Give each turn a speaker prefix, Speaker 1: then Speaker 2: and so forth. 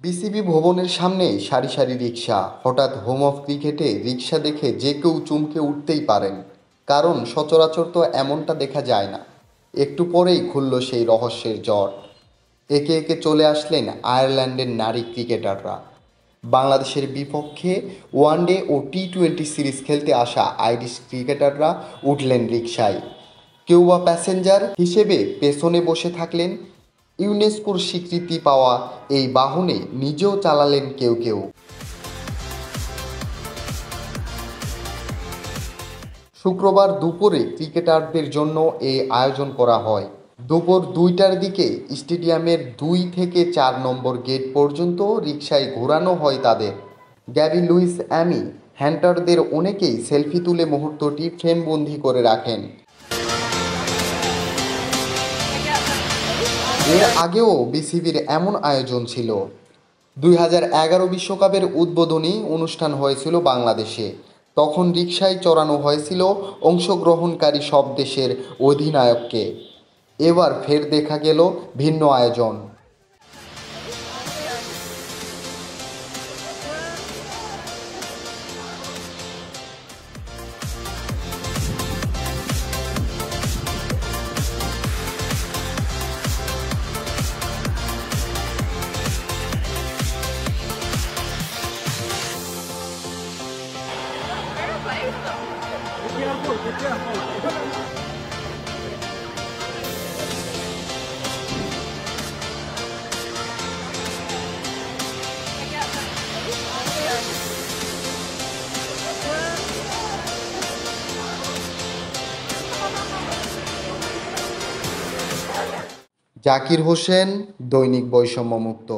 Speaker 1: BCB ভবনের সামনে সারি সারি রিকশা। হঠাৎ হোম অফ ক্রিকেটে রিকশা দেখে যে কেউ চমকে উঠতেই পারেন, কারণ সচরাচর তো এমনটা দেখা যায় না। একটু পরেই খুলল সেই রহস্যের জট। একে একে চলে আসলেন আয়ারল্যান্ডের নারী ক্রিকেটাররা। বাংলাদেশের বিপক্ষে ওয়ানডে ও টি-20 সিরিজ খেলতে আসা আইরিশ ক্রিকেটাররা উঠলেন রিকশায়। কেউ বা প্যাসেঞ্জার হিসেবে পেছনে বসে থাকলেন। ইউনেস্কোর স্বীকৃতি পাওয়া এই বাহনে নিজেও চালালেন কেউ কেউ। শুক্রবার দুপুরে ক্রিকেটারদের জন্য এই আয়োজন করা হয়। দুপুর 2টার দিকে স্টেডিয়ামের 2 থেকে 4 নম্বর গেট পর্যন্ত রিকশায় ঘোরানো হয় তাদের। গ্যারি লুইস, অ্যামি হ্যান্টারদের অনেকেই সেলফি তুলে মুহূর্তটি ফ্রেমবন্দি করে রাখেন। এর আগেও বিসিবির এমন আয়োজন ছিল। 2011 বিশ্বকাপের উদ্বোধনী অনুষ্ঠান হয়েছিল বাংলাদেশে। তখন রিকশায় চড়ানো হয়েছিল অংশগ্রহণকারী সব দেশের অধিনায়ককে। এবার ফের দেখা গেল ভিন্ন আয়োজন। জাকির হোসেন, দৈনিক বৈষম্যমুক্ত।